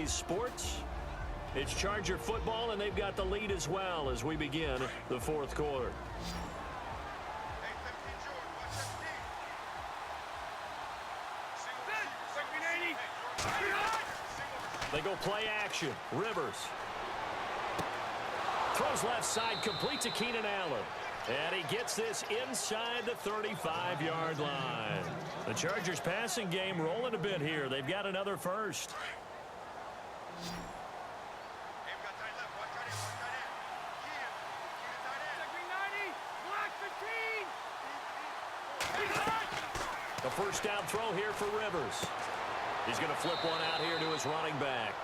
today's sports. It's Charger football, and they've got the lead as well as we begin the fourth quarter. They go play action. Rivers throws left side, complete to Keenan Allen. And he gets this inside the 35-yard line. The Chargers passing game rolling a bit here. They've got another first. The first down throw here for Rivers. He's going to flip one out here to his running back.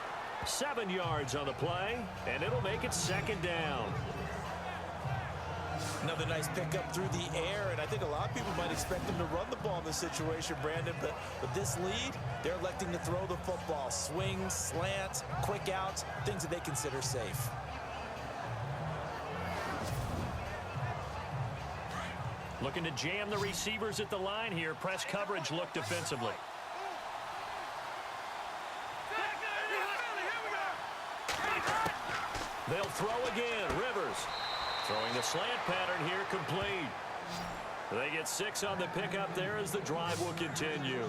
7 yards on the play, and it'll make it second down. Another nice pickup through the air, and I think a lot of people might expect them to run the ball in this situation, Brandon, but with this lead, they're electing to throw the football. Swings, slants, quick outs, things that they consider safe. Looking to jam the receivers at the line here. Press coverage look defensively. They'll throw again. Rivers throwing the slant pattern here, complete. They get 6 on the pickup there as the drive will continue.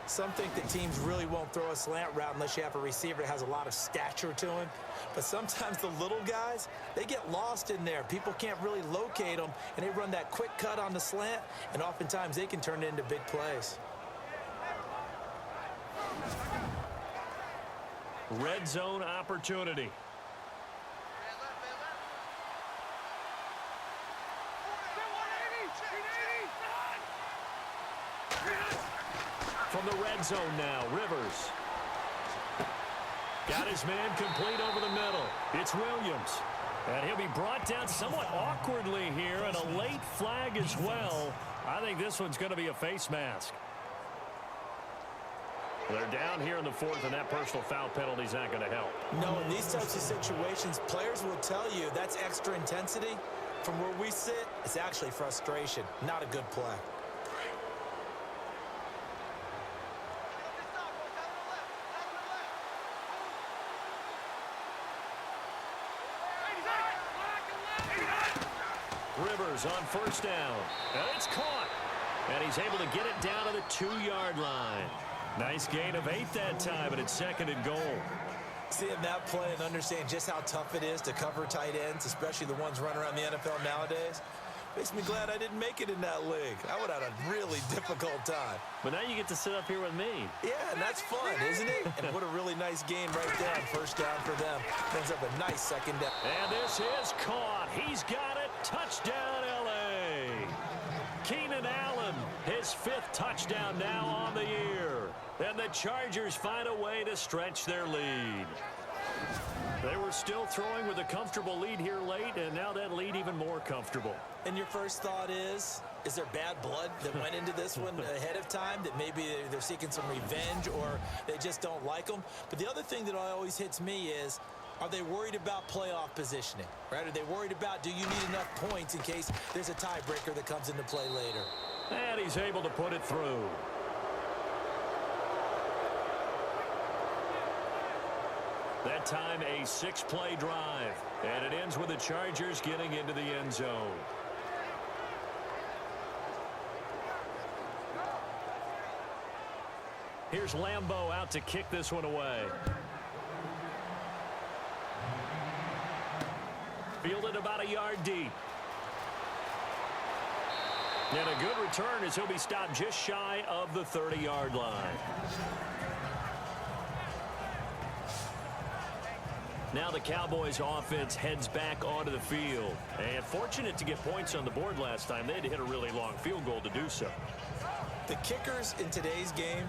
Some think that teams really won't throw a slant route unless you have a receiver that has a lot of stature to him. But sometimes the little guys, they get lost in there. People can't really locate them, and they run that quick cut on the slant, and oftentimes they can turn it into big plays. Red zone opportunity. From the red zone now, Rivers. Got his man complete over the middle. It's Williams. And he'll be brought down somewhat awkwardly here, and a late flag as well. I think this one's going to be a face mask. They're down here in the fourth, and that personal foul penalty is not going to help. No, in these types of situations, players will tell you that's extra intensity. From where we sit, it's actually frustration, not a good play. Rivers on first down. And it's caught. And he's able to get it down to the 2-yard line. Nice gain of 8 that time, and it's second and goal. Seeing that play and understand just how tough it is to cover tight ends, especially the ones running around the NFL nowadays, makes me glad I didn't make it in that league. I would have had a really difficult time. But now you get to sit up here with me. Yeah, and that's fun, isn't it? And what a really nice game right there on first down for them. Ends up a nice second down. And this is caught. He's got it. Touchdown, L.A. Keenan Allen, his 5th touchdown now on the year. And the Chargers find a way to stretch their lead. They were still throwing with a comfortable lead here late, and now that lead even more comfortable. And your first thought is there bad blood that went into this one ahead of time, that maybe they're seeking some revenge or they just don't like them? But the other thing that always hits me is, are they worried about playoff positioning, right? Are they worried about, do you need enough points in case there's a tiebreaker that comes into play later? And he's able to put it through. That time a 6-play drive, and it ends with the Chargers getting into the end zone. Here's Lambeau out to kick this one away. Fielded about a yard deep. And a good return as he'll be stopped just shy of the 30-yard line. Now the Cowboys offense heads back onto the field. And fortunate to get points on the board last time. They had to hit a really long field goal to do so. The kickers in today's game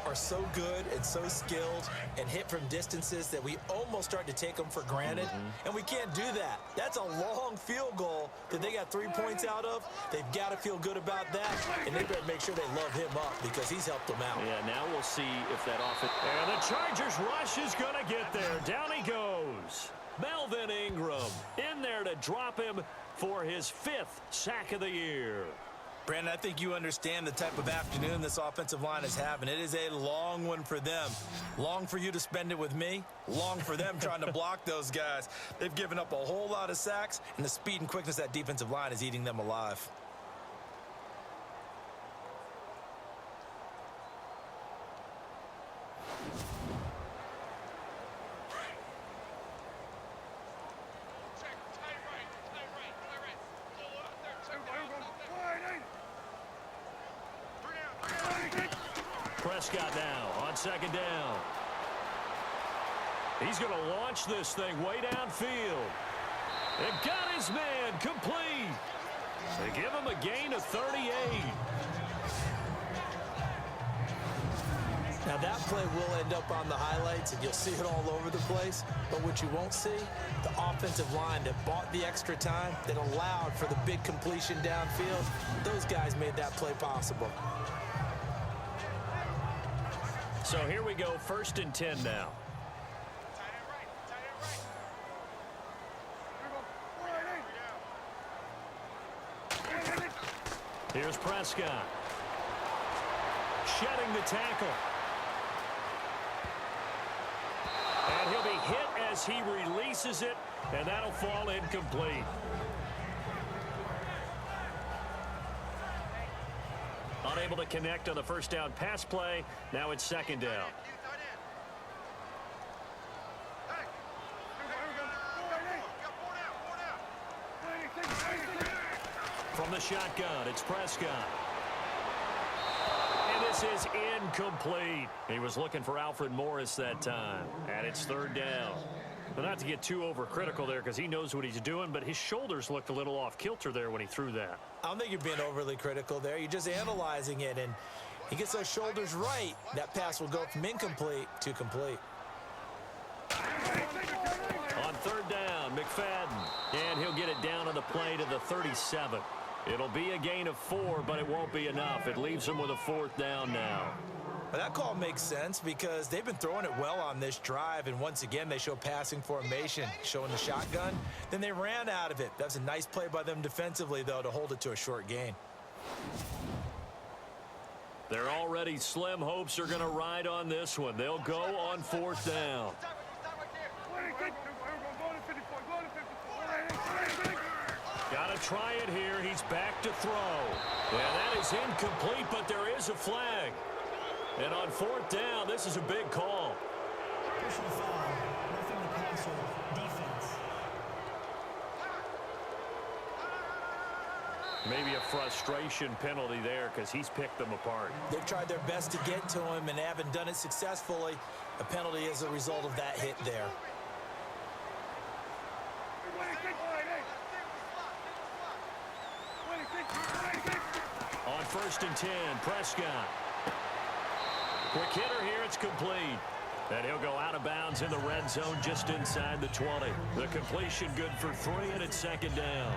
are so good and so skilled and hit from distances that we almost start to take them for granted. And we can't do that. That's a long field goal that they got 3 points out of. They've got to feel good about that, and they better make sure they love him up because he's helped them out. Yeah, now we'll see if that offense... And the Chargers rush is going to get there. Down he goes. Melvin Ingram in there to drop him for his 5th sack of the year. Brandon, I think you understand the type of afternoon this offensive line is having. It is a long one for them. Long for you to spend it with me. Long for them trying to block those guys. They've given up a whole lot of sacks, and the speed and quickness of that defensive line is eating them alive. Prescott now on second down. He's going to launch this thing way downfield. And got his man complete. They give him a gain of 38. Now that play will end up on the highlights, and you'll see it all over the place. But what you won't see, the offensive line that bought the extra time, that allowed for the big completion downfield, those guys made that play possible. So here we go, 1st and 10 now. Here's Prescott. Shedding the tackle. And he'll be hit as he releases it, and that'll fall incomplete. Unable to connect on the first down pass play. Now it's 2nd down. From the shotgun, it's Prescott. And this is incomplete. He was looking for Alfred Morris that time. And it's 3rd down. But not to get too overcritical there because he knows what he's doing, but his shoulders looked a little off kilter there when he threw that. I don't think you're being overly critical there. You're just analyzing it, and he gets those shoulders right. That pass will go from incomplete to complete. On 3rd down, McFadden. And he'll get it down on the play to the 37. It'll be a gain of 4, but it won't be enough. It leaves him with a 4th down now. Well, that call makes sense because they've been throwing it well on this drive, and once again they show passing formation, showing the shotgun. Then they ran out of it. That was a nice play by them defensively, though, to hold it to a short gain. Their already slim hopes are going to ride on this one. They'll go on 4th down. Got to try it here. He's back to throw. Yeah, that is incomplete, but there is a flag. And on 4th down, this is a big call. Personal foul, roughing the passer, defense. Maybe a frustration penalty there because he's picked them apart. They've tried their best to get to him and haven't done it successfully. A penalty as a result of that hit there. On 1st and 10, Prescott. Quick hitter here, it's complete. And he'll go out of bounds in the red zone just inside the 20. The completion good for 3, and it's 2nd down.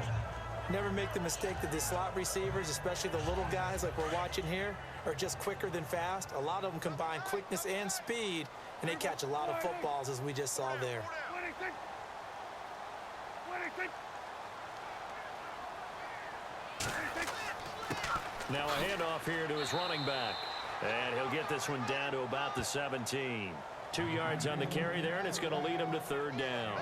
Never make the mistake that the slot receivers, especially the little guys like we're watching here, are just quicker than fast. A lot of them combine quickness and speed, and they catch a lot of footballs, as we just saw there. Now a handoff here to his running back. And he'll get this one down to about the 17. 2 yards on the carry there, and it's going to lead him to 3rd down.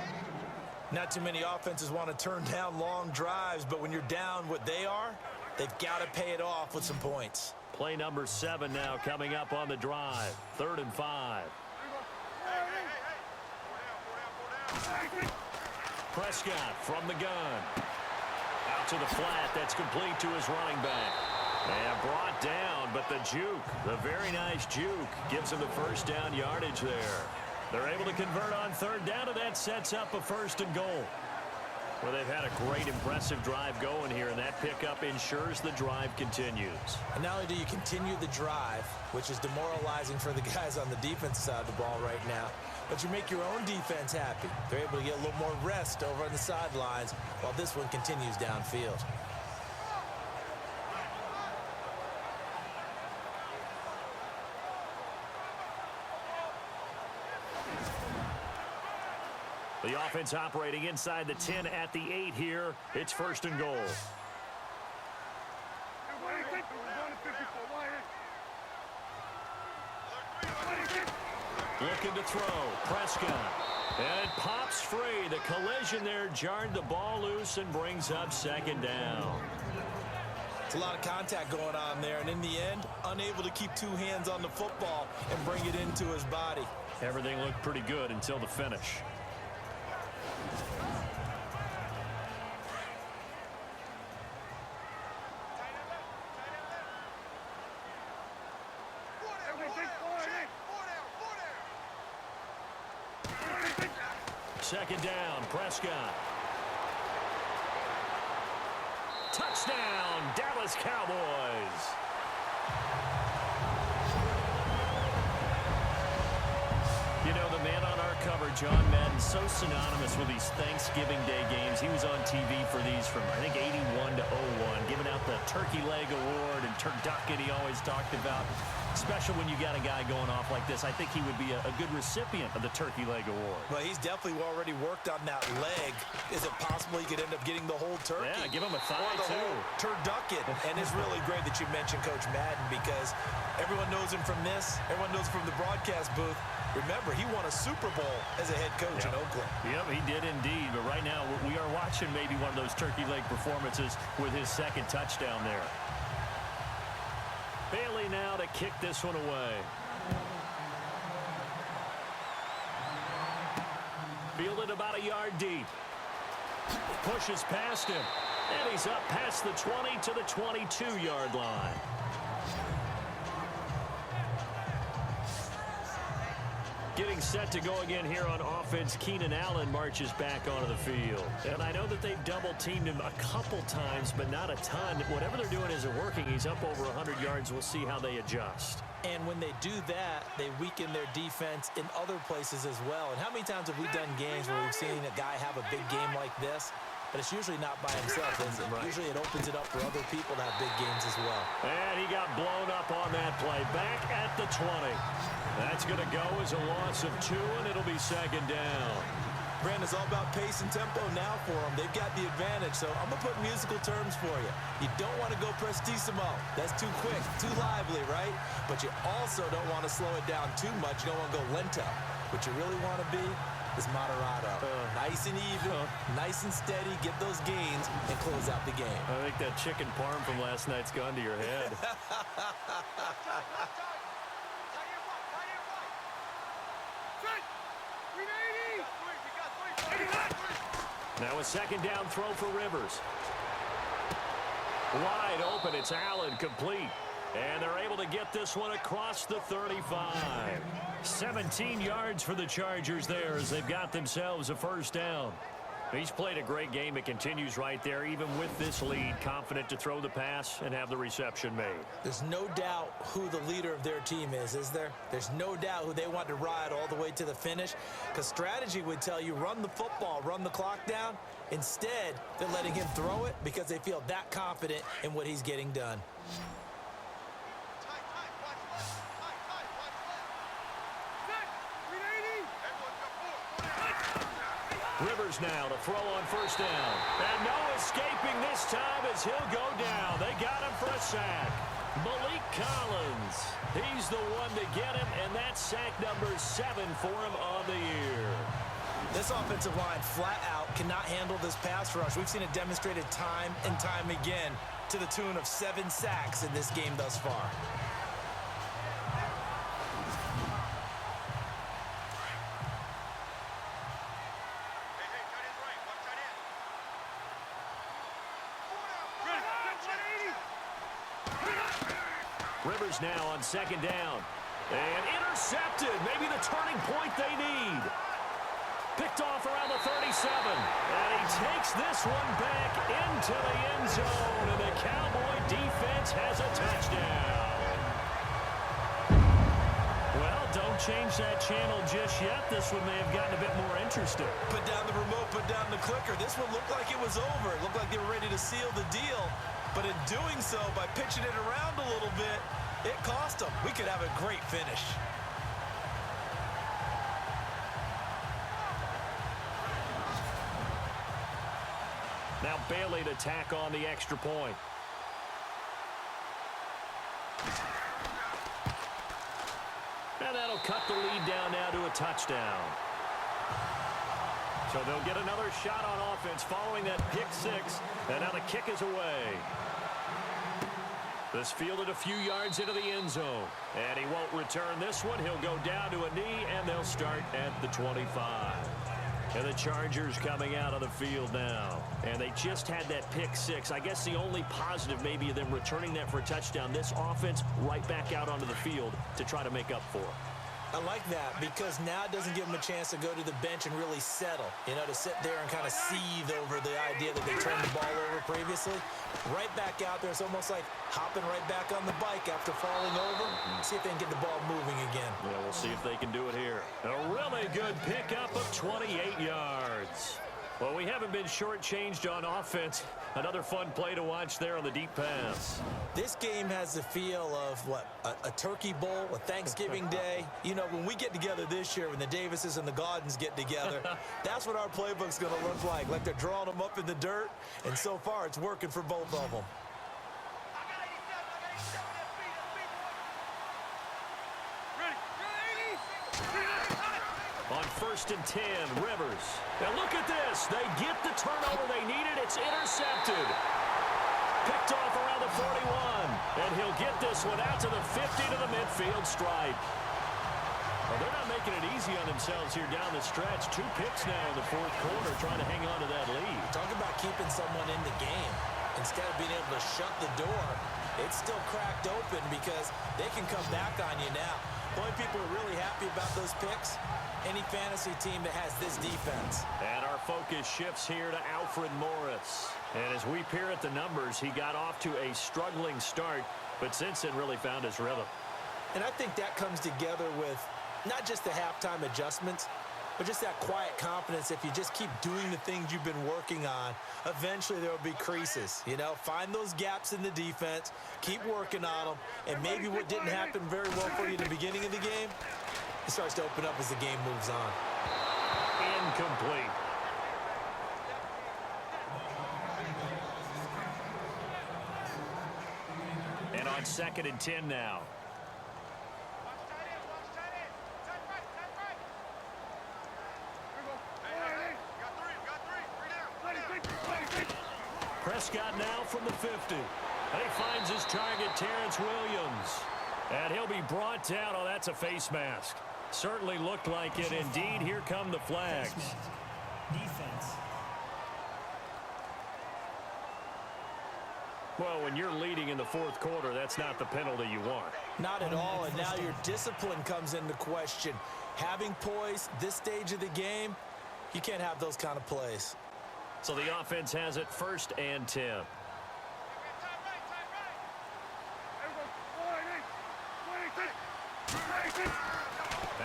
Not too many offenses want to turn down long drives, but when you're down what they are, they've got to pay it off with some points. Play number 7 now coming up on the drive. 3rd and 5. Prescott from the gun. Out to the flat. That's complete to his running back. And brought down, but the juke, the very nice juke, gives him the 1st down yardage there. They're able to convert on 3rd down, and that sets up a 1st and goal. Well, they've had a great, impressive drive going here, and that pickup ensures the drive continues. And not only do you continue the drive, which is demoralizing for the guys on the defense side of the ball right now, but you make your own defense happy. They're able to get a little more rest over on the sidelines while this one continues downfield. The offense operating inside the 10 at the 8 here. It's 1st and goal. Looking to throw. Prescott. And it pops free. The collision there jarred the ball loose and brings up second down. It's a lot of contact going on there, and in the end, unable to keep two hands on the football and bring it into his body. Everything looked pretty good until the finish. Second down, Prescott. Touchdown, Dallas Cowboys. You know, the man on our cover, John Madden, so synonymous with these Thanksgiving Day games. He was on TV for these from, I think, 81 to 01, giving out the Turkey Leg Award and turducken he always talked about. Special when you got a guy going off like this. I think he would be a good recipient of the Turkey Leg Award. Well, he's definitely already worked on that leg. Is it possible he could end up getting the whole turkey? Yeah, give him a thigh, or the too. whole turducken. And it's really great that you mentioned Coach Madden because everyone knows him from this. Everyone knows him from the broadcast booth. Remember, he won a Super Bowl as a head coach in Oakland. Yep, he did indeed. But right now, we are watching maybe one of those turkey leg performances with his second touchdown there. Bailey now to kick this one away. Fielded about a yard deep. Pushes past him. And he's up past the 20 to the 22-yard line. Getting set to go again here on offense, Keenan Allen marches back onto the field. And I know that they've double-teamed him a couple times, but not a ton. Whatever they're doing isn't working. He's up over 100 yards. We'll see how they adjust. And when they do that, they weaken their defense in other places as well. And how many times have we done games where we've seen a guy have a big game like this? But it's usually not by himself, is it? Right. Usually it opens it up for other people to have big games as well. And he got blown up on that play. Back at the 20. That's going to go as a loss of 2, and it'll be second down. Brandon, it's all about pace and tempo now for them. They've got the advantage, so I'm going to put musical terms for you. You don't want to go prestissimo. That's too quick, too lively, right? But you also don't want to slow it down too much. You don't want to go lento. What you really want to be is moderato. Nice and even, nice and steady, get those gains, and close out the game. I think that chicken parm from last night's gone to your head. Now a second down throw for Rivers. Wide open, it's Allen, complete. And they're able to get this one across the 35. 17 yards for the Chargers there as they've got themselves a first down. He's played a great game. It continues right there, even with this lead, confident to throw the pass and have the reception made. There's no doubt who the leader of their team is there? There's no doubt who they want to ride all the way to the finish, because strategy would tell you run the football, run the clock down. Instead, they're letting him throw it because they feel that confident in what he's getting done. Rivers now to throw on first down. And no escaping this time as he'll go down. They got him for a sack. Malik Collins. He's the one to get him, and that's sack number 7 for him on the year. This offensive line flat out cannot handle this pass rush. We've seen it demonstrated time and time again to the tune of 7 sacks in this game thus far. Rivers now on second down. And intercepted. Maybe the turning point they need. Picked off around the 37. And he takes this one back into the end zone. And the Cowboy defense has a touchdown. Well, don't change that channel just yet. This one may have gotten a bit more interesting. Put down the remote, put down the clicker. This one looked like it was over. It looked like they were ready to seal the deal. But in doing so, by pitching it around a little bit, it cost them. We could have a great finish. Now Bailey to tack on the extra point. And that'll they'll cut the lead down now to a touchdown. So they'll get another shot on offense following that pick six. And now the kick is away. This fielded a few yards into the end zone. And he won't return this one. He'll go down to a knee, and they'll start at the 25. And the Chargers coming out of the field now. And they just had that pick six. I guess the only positive maybe of them returning that for a touchdown. This offense right back out onto the field to try to make up for it. I like that because now it doesn't give them a chance to go to the bench and really settle, to sit there and kind of seethe over the idea that they turned the ball over previously. Right back out there, it's almost like hopping right back on the bike after falling over. See if they can get the ball moving again. Yeah, we'll see if they can do it here. A really good pickup of 28 yards. Well, we haven't been shortchanged on offense. Another fun play to watch there on the deep pass. This game has the feel of, a turkey bowl, a Thanksgiving day. When we get together this year, when the Davises and the Gaudens get together, that's what our playbook's going to look like. Like they're drawing them up in the dirt, and so far it's working for both of them. On 1st and 10, Rivers. Now look at this. They get the turnover they needed. It's intercepted. Picked off around the 41. And he'll get this one out to the 50 to the midfield stripe. Well, they're not making it easy on themselves here down the stretch. 2 picks now in the fourth quarter trying to hang on to that lead. Talk about keeping someone in the game. Instead of being able to shut the door, it's still cracked open because they can come back on you now. The only people who are really happy about those picks, any fantasy team that has this defense. And our focus shifts here to Alfred Morris. And as we peer at the numbers, he got off to a struggling start, but since then really found his rhythm. And I think that comes together with not just the halftime adjustments, but just that quiet confidence. If you just keep doing the things you've been working on, eventually there will be creases. Find those gaps in the defense, keep working on them, and maybe what didn't happen very well for you in the beginning of the game, it starts to open up as the game moves on. Incomplete. And on 2nd and 10 now. Prescott now from the 50. And he finds his target, Terrence Williams. And he'll be brought down. Oh, that's a face mask. Certainly looked like it. Indeed, here come the flags. Defense. Well, when you're leading in the fourth quarter, that's not the penalty you want. Not at all, and now your discipline comes into question. Having poise this stage of the game, you can't have those kind of plays. So the offense has it 1st and 10.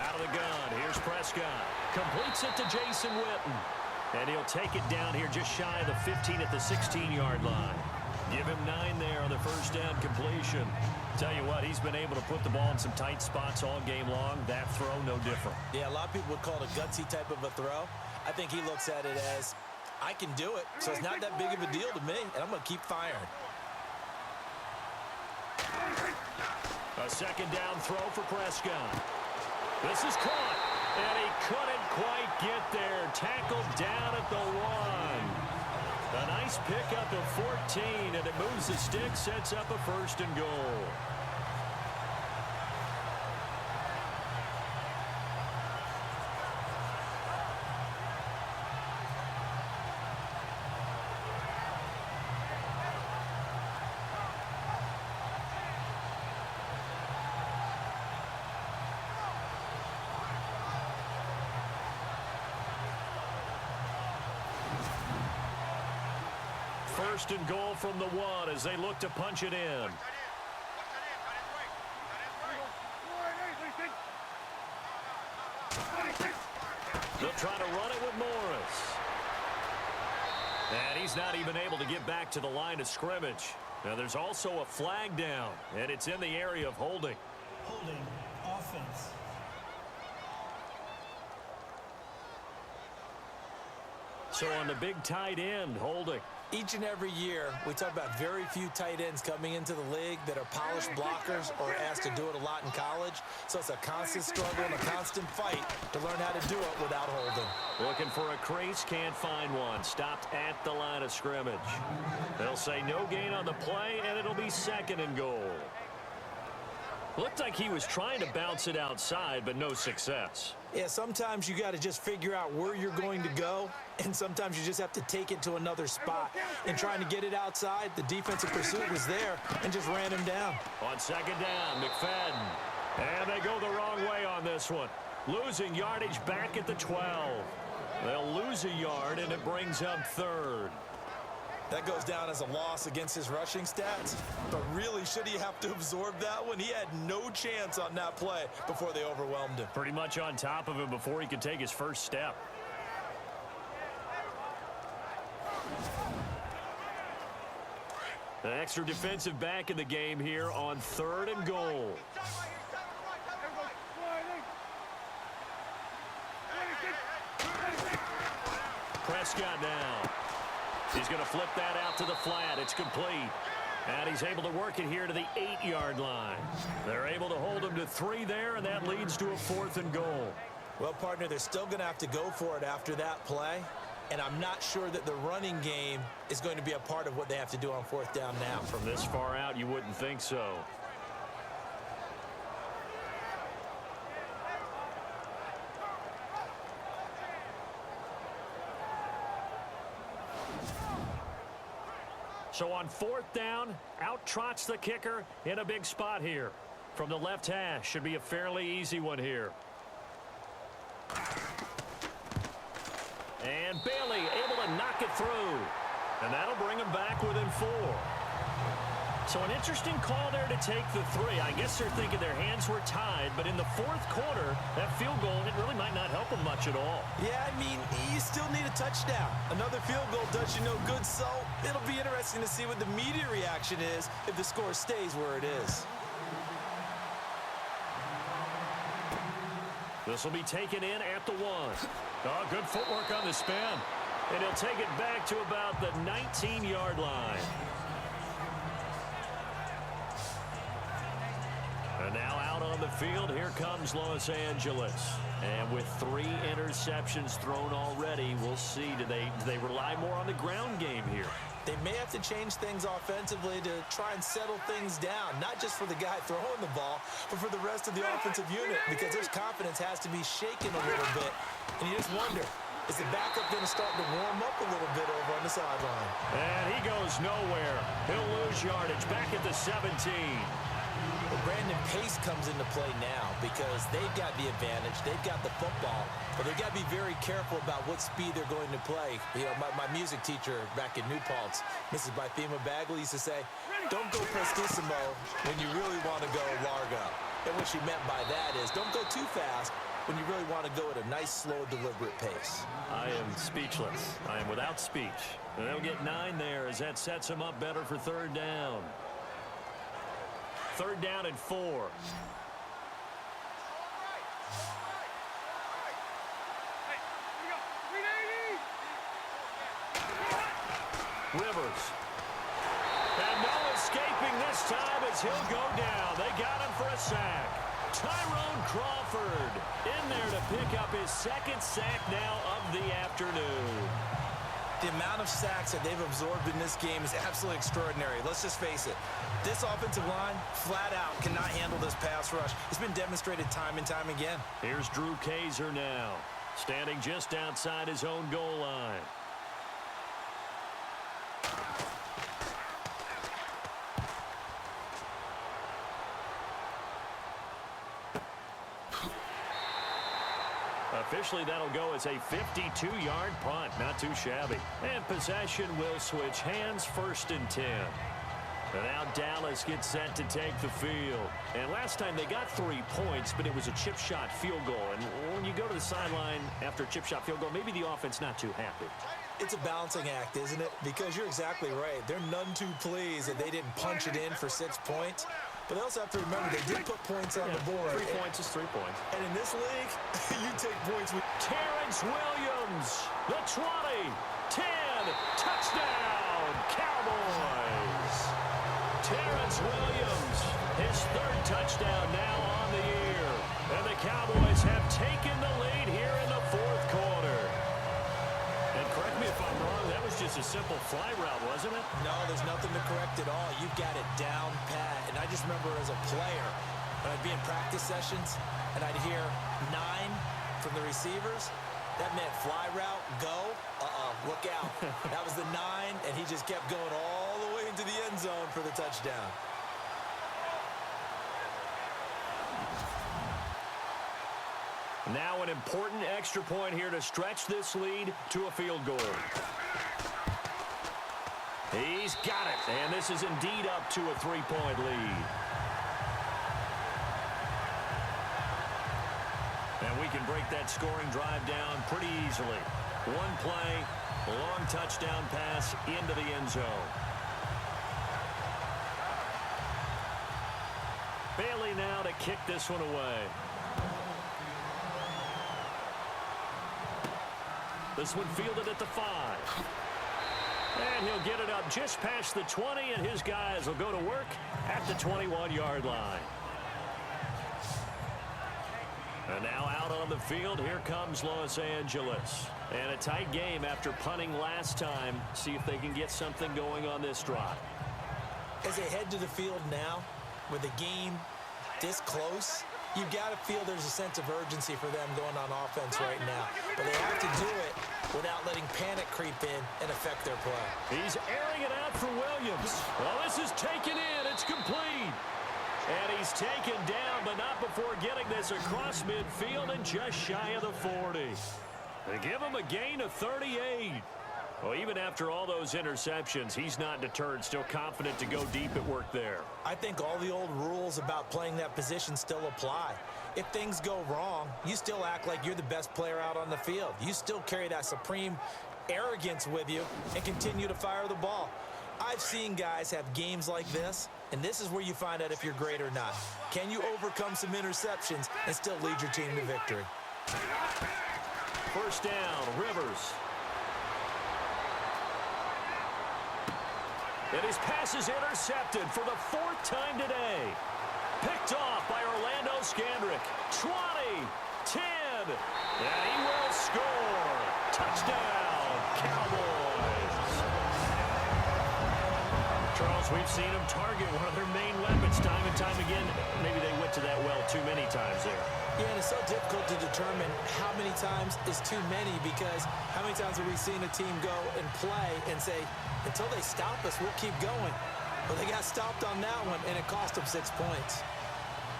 Out of the gun, here's Prescott. Completes it to Jason Witten. And he'll take it down here just shy of the 15 at the 16-yard line. Give him 9 there on the first down completion. Tell you what, he's been able to put the ball in some tight spots all game long. That throw, no different. Yeah, a lot of people would call it a gutsy type of a throw. I think he looks at it as, I can do it, so it's not that big of a deal to me, and I'm going to keep firing. A 2nd down throw for Prescott. This is caught, and he couldn't quite get there. Tackled down at the 1. A nice pickup of 14, and it moves the stick, sets up a 1st and goal. First and goal from the 1 as they look to punch it in. They'll try to run it with Morris. And he's not even able to get back to the line of scrimmage. Now there's also a flag down, and it's in the area of holding. Holding. Offense. So on the big tight end, holding. Each and every year, we talk about very few tight ends coming into the league that are polished blockers or asked to do it a lot in college. So it's a constant struggle and a constant fight to learn how to do it without holding. Looking for a crease, can't find one. Stopped at the line of scrimmage. They'll say no gain on the play, and it'll be 2nd and goal. Looked like he was trying to bounce it outside, but no success. Yeah, sometimes you got to just figure out where you're going to go, and sometimes you just have to take it to another spot. And trying to get it outside, the defensive pursuit was there and just ran him down. On 2nd down, McFadden. And they go the wrong way on this one. Losing yardage back at the 12. They'll lose a yard, and it brings up 3rd. That goes down as a loss against his rushing stats. But really, should he have to absorb that one? He had no chance on that play before they overwhelmed him. Pretty much on top of him before he could take his first step. An extra defensive back in the game here on 3rd and goal. Prescott now. He's going to flip that out to the flat. It's complete. And he's able to work it here to the 8-yard line. They're able to hold him to 3 there, and that leads to a 4th and goal. Well, partner, they're still going to have to go for it after that play. And I'm not sure that the running game is going to be a part of what they have to do on 4th down now. From this far out, you wouldn't think so. So on 4th down, out trots the kicker in a big spot here. From the left hash, should be a fairly easy one here. And Bailey able to knock it through. And that'll bring him back within 4. So an interesting call there to take the 3. I guess they're thinking their hands were tied, but in the 4th quarter, that field goal, it really might not help them much at all. Yeah, I mean, you still need a touchdown. Another field goal does you no good, so it'll be interesting to see what the media reaction is if the score stays where it is. This will be taken in at the 1. Oh, good footwork on the spin. And he'll take it back to about the 19-yard line. And now out on the field, here comes Los Angeles. And with 3 interceptions thrown already, we'll see. Do they rely more on the ground game here? They may have to change things offensively to try and settle things down, not just for the guy throwing the ball, but for the rest of the offensive unit, because his confidence has to be shaken a little bit. And you just wonder, is the backup going to start to warm up a little bit over on the sideline? And he goes nowhere. He'll lose yardage back at the 17. Well, Brandon, pace comes into play now because they've got the advantage. They've got the football, but they've got to be very careful about what speed they're going to play. You know, my music teacher back in New Paltz, Mrs. Bythema Bagley, used to say, don't go prestissimo when you really want to go largo. And what she meant by that is don't go too fast when you really want to go at a nice, slow, deliberate pace. I am speechless. I am without speech. And they'll get 9 there as that sets them up better for 3rd down. 3rd down and 4. Rivers. And no escaping this time as he'll go down. They got him for a sack. Tyrone Crawford in there to pick up his 2nd sack now of the afternoon. The amount of sacks that they've absorbed in this game is absolutely extraordinary. Let's just face it. This offensive line, flat out, cannot handle this pass rush. It's been demonstrated time and time again. Here's Drew Kaiser now, standing just outside his own goal line. Officially, that'll go as a 52-yard punt. Not too shabby. And possession will switch hands, 1st and 10. And now Dallas gets set to take the field. And last time they got 3 points, but it was a chip shot field goal. And when you go to the sideline after a chip shot field goal, maybe the offense not too happy. It's a balancing act, isn't it? Because you're exactly right. They're none too pleased that they didn't punch it in for 6 points. But they also have to remember they did put points on the board. 3 points is 3 points. And in this league, you take points. Terrence Williams, the 20, 10, touchdown, Cowboys. Terrence Williams, his third touchdown now on the year. And the Cowboys have taken the lead here in the fourth quarter. And correct me if I'm wrong, that was just a simple fly route, wasn't it? No, there's nothing to correct at all. You've got it down pat. And I just remember as a player, when I'd be in practice sessions, and I'd hear 9 from the receivers, that meant fly route, go, look out. That was the 9, and he just kept going all the way into the end zone for the touchdown. Now an important extra point here to stretch this lead to a field goal. He's got it, and this is indeed up to a 3-point lead. And we can break that scoring drive down pretty easily. One play, long touchdown pass into the end zone. Bailey now to kick this one away. This one fielded at the 5. And he'll get it up just past the 20, and his guys will go to work at the 21-yard line. And now out on the field, here comes Los Angeles. And a tight game after punting last time. See if they can get something going on this drive. As they head to the field now, with the game this close, you've got to feel there's a sense of urgency for them going on offense right now. But they have to do it without letting panic creep in and affect their play. He's airing it out for Williams. Well, this is taken in. It's complete. And he's taken down, but not before getting this across midfield and just shy of the 40. They give him a gain of 38. Well, even after all those interceptions, he's not deterred, still confident to go deep at work there. I think all the old rules about playing that position still apply. If things go wrong, you still act like you're the best player out on the field. You still carry that supreme arrogance with you and continue to fire the ball. I've seen guys have games like this, and this is where you find out if you're great or not. Can you overcome some interceptions and still lead your team to victory? First down, Rivers. And his pass is intercepted for the 4th time today. Picked off by Orlando Scandrick. 20, 10, and he will score. Touchdown, Cowboys. Charles, we've seen him target one of their main weapons time and time again. Maybe they went to that well too many times there. Yeah, and it's so difficult to determine how many times is too many, because how many times have we seen a team go and play and say, until they stop us, we'll keep going. Well, they got stopped on that one, and it cost them 6 points.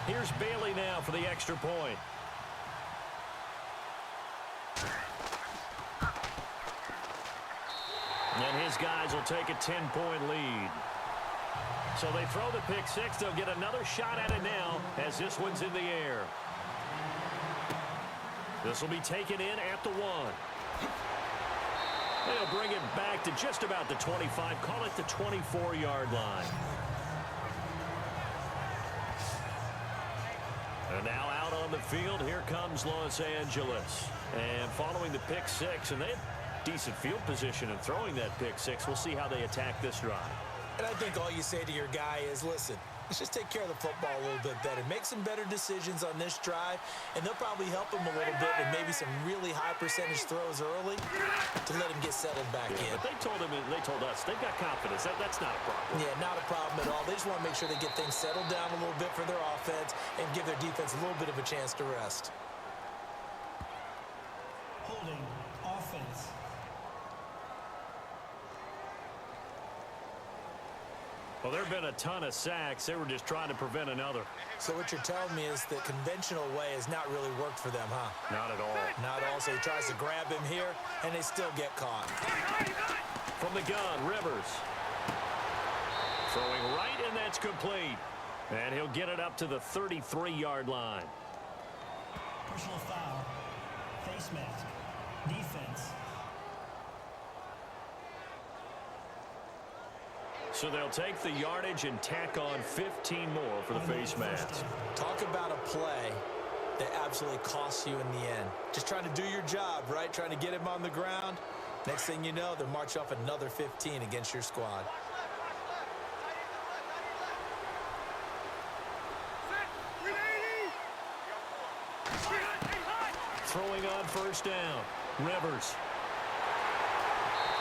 Here's Bailey now for the extra point. And his guys will take a 10-point lead. So they throw the pick six. They'll get another shot at it now as this one's in the air. This will be taken in at the 1. They'll bring it back to just about the 25. Call it the 24-yard line. And now out on the field, here comes Los Angeles. And following the pick six, and they have decent field position in throwing that pick six. We'll see how they attack this drive. And I think all you say to your guy is, listen, let's just take care of the football a little bit better. Make some better decisions on this drive, and they'll probably help him a little bit with maybe some really high percentage throws early to let him get settled back in. But they told us they've got confidence. That's not a problem. Yeah, not a problem at all. They just want to make sure they get things settled down a little bit for their offense and give their defense a little bit of a chance to rest. Holding offense. Well, there have been a ton of sacks. They were just trying to prevent another. So what you're telling me is the conventional way has not really worked for them, huh? Not at all. Not at all. So he tries to grab him here, and they still get caught. From the gun, Rivers. Throwing right, and that's complete. And he'll get it up to the 33-yard line. Personal foul. Face mask. Defense. So they'll take the yardage and tack on 15 more for the face mask. Talk about a play that absolutely costs you in the end. Just trying to do your job, right? Trying to get him on the ground. Next thing you know, they'll march off another 15 against your squad. Throwing on first down. Rivers.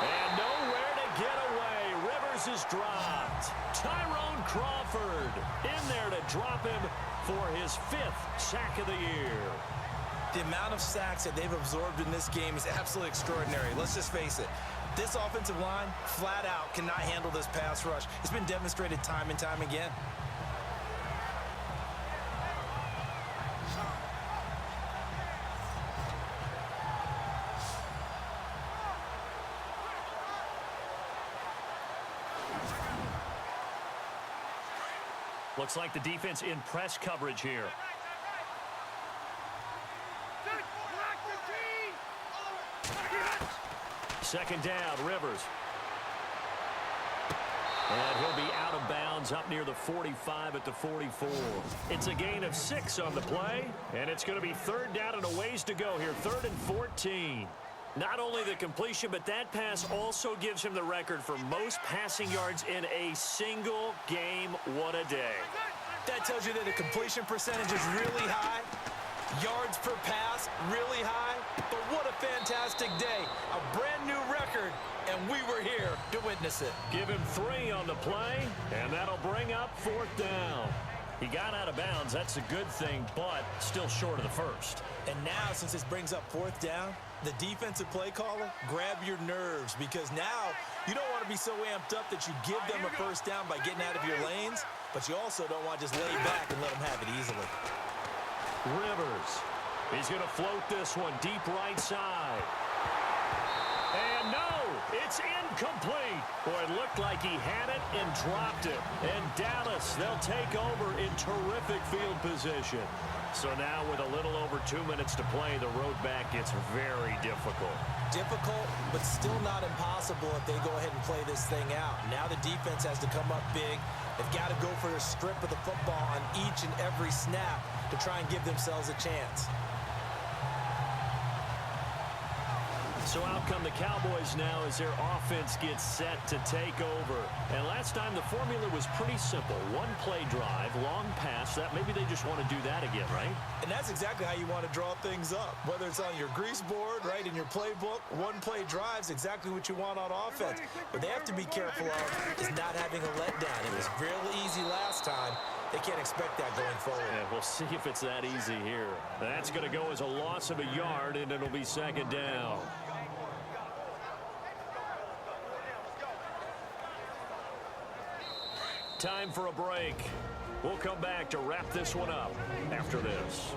And nowhere to get away. Rivers is dropped. Tyrone Crawford in there to drop him for his 5th sack of the year. The amount of sacks that they've absorbed in this game is absolutely extraordinary. Let's just face it. This offensive line, flat out, cannot handle this pass rush. It's been demonstrated time and time again. Looks like the defense in press coverage here. Second down, Rivers. And he'll be out of bounds up near the 45 at the 44. It's a gain of 6 on the play, and it's going to be 3rd down and a ways to go here, 3rd and 14. Not only the completion, but that pass also gives him the record for most passing yards in a single game. What a day. That tells you that the completion percentage is really high. Yards per pass, really high. But what a fantastic day. A brand new record, and we were here to witness it. Give him 3 on the play, and that'll bring up 4th down. He got out of bounds. That's a good thing, but still short of the first. And now, since this brings up 4th down, the defensive play caller, grab your nerves, because now you don't want to be so amped up that you give them a first down by getting out of your lanes, but you also don't want to just lay back and let them have it easily. Rivers. He's going to float this one deep right side. And no, it's incomplete. Boy, it looked like he had it and dropped it. And Dallas, they'll take over in terrific field position. So now with a little over 2 minutes to play, the road back gets very difficult. Difficult, but still not impossible if they go ahead and play this thing out. Now the defense has to come up big. They've got to go for a strip of the football on each and every snap to try and give themselves a chance. So out come the Cowboys now as their offense gets set to take over. And last time the formula was pretty simple. One play drive, long pass. That maybe they just want to do that again, right? And that's exactly how you want to draw things up. Whether it's on your grease board, right, in your playbook, one play drive is exactly what you want on offense. What they have to be careful of is not having a letdown. It was real easy last time. They can't expect that going forward. Yeah, we'll see if it's that easy here. That's going to go as a loss of a yard, and it'll be 2nd down. Time for a break. We'll come back to wrap this one up after this.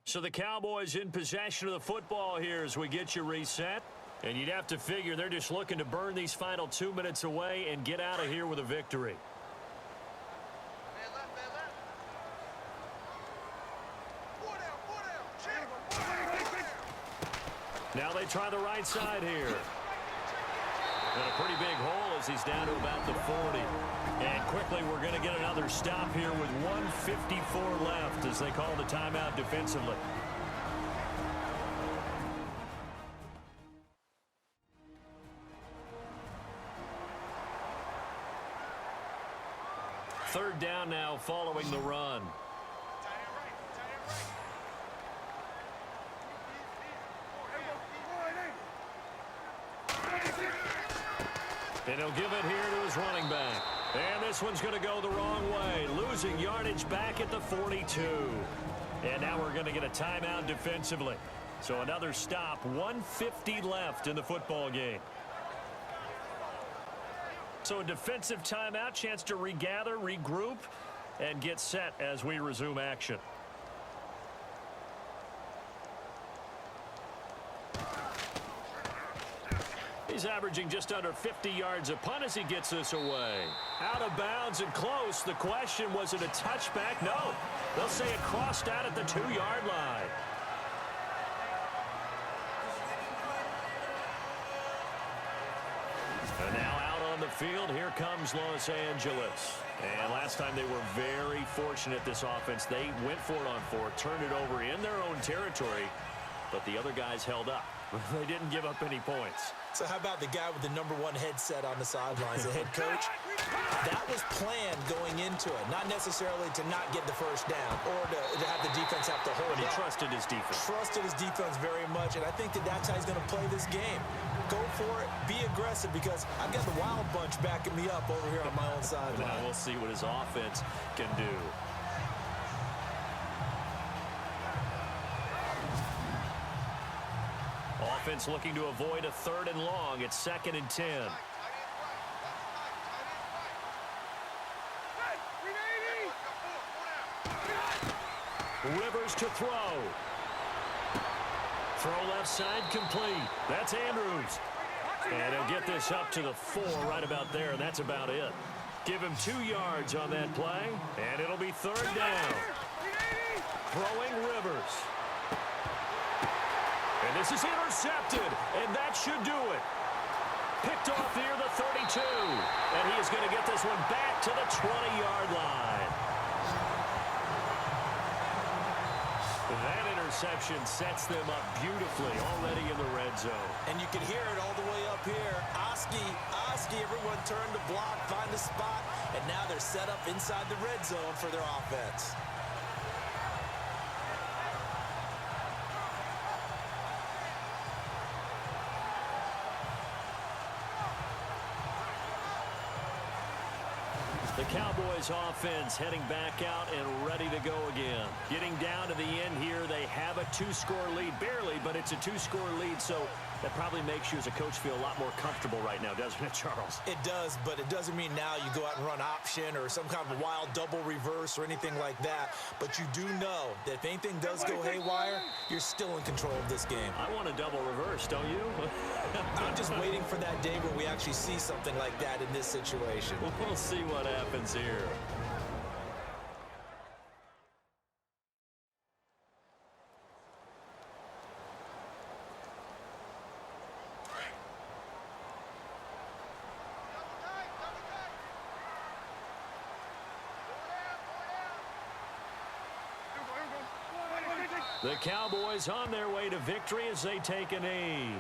So the Cowboys in possession of the football here as we get you reset. And you'd have to figure they're just looking to burn these final 2 minutes away and get out of here with a victory. Now they try the right side here. And a pretty big hole as he's down to about the 40. And quickly we're going to get another stop here with 1:54 left as they call the timeout defensively. Third down now following the run. And he'll give it here to his running back. And this one's going to go the wrong way. Losing yardage back at the 42. And now we're going to get a timeout defensively. So another stop. 1:50 left in the football game. So a defensive timeout, chance to regather, regroup, and get set as we resume action. He's averaging just under 50 yards a punt as he gets this away. Out of bounds and close. The question, was it a touchback? No. They'll say it crossed out at the 2-yard line. on the field. Here comes Los Angeles. And last time they were very fortunate, this offense. They went for it on fourth, turned it over in their own territory, but the other guys held up. They didn't give up any points. So how about the guy with the #1 headset on the sidelines, the head coach? That was planned going into it, not necessarily to not get the first down or to have the defense have to hold But he up. trusted his defense. Trusted his defense very much, and I think that's how he's going to play this game. Go for it, be aggressive, because I've got the wild bunch backing me up over here on my own sideline. Now we'll see what his offense can do. Offense looking to avoid a 3rd and long. It's 2nd and 10. Rivers to throw. Throw left side complete. That's Andrews. And he'll get this up to the 4 right about there, and that's about it. Give him 2 yards on that play, and it'll be 3rd down. Throwing Rivers. And this is intercepted, and that should do it. Picked off near the 32, and he is going to get this one back to the 20-yard line. That interception sets them up beautifully already in the red zone. And you can hear it all the way up here. Oski, everyone turned to block, find a spot, and now they're set up inside the red zone for their offense. The Cowboys offense heading back out and ready to go again. Getting down to the end here, they have a 2-score lead. Barely, but it's a 2-score lead, so that probably makes you as a coach feel a lot more comfortable right now, doesn't it, Charles? It does, but it doesn't mean now you go out and run option or some kind of wild double reverse or anything like that. But you do know that if anything does go haywire, you're still in control of this game. I want a double reverse, don't you? I'm just waiting for that day where we actually see something like that in this situation. We'll see what happens here. The Cowboys on their way to victory as they take a knee.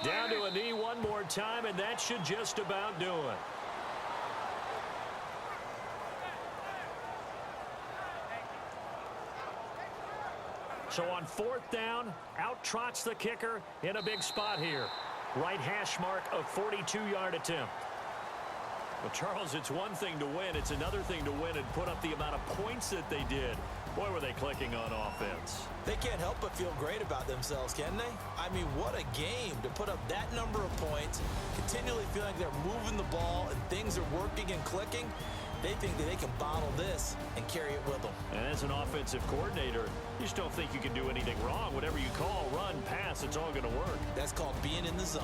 Down to a knee one more time, and that should just about do it. So on 4th down, out trots the kicker in a big spot here. Right hash mark of 42-yard attempt. Well, Charles, it's one thing to win. It's another thing to win and put up the amount of points that they did. Boy, were they clicking on offense. They can't help but feel great about themselves, can they? I mean, what a game to put up that number of points, continually feeling like they're moving the ball and things are working and clicking. They think that they can bottle this and carry it with them. And as an offensive coordinator, you just don't think you can do anything wrong. Whatever you call, run, pass, it's all going to work. That's called being in the zone.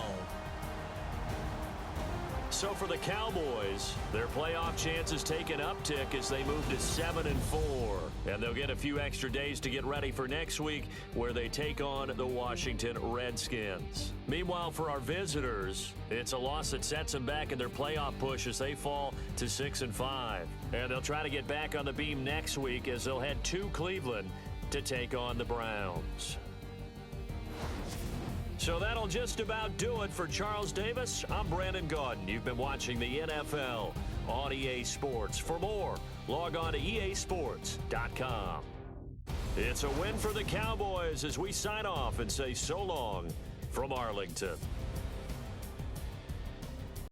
So for the Cowboys, their playoff chances take an uptick as they move to 7-4. And they'll get a few extra days to get ready for next week, where they take on the Washington Redskins. Meanwhile, for our visitors, it's a loss that sets them back in their playoff push as they fall to 6-5. And they'll try to get back on the beam next week as they'll head to Cleveland to take on the Browns. So that'll just about do it for Charles Davis. I'm Brandon Gaudin. You've been watching the NFL on EA Sports. For more, log on to easports.com. It's a win for the Cowboys as we sign off and say so long from Arlington.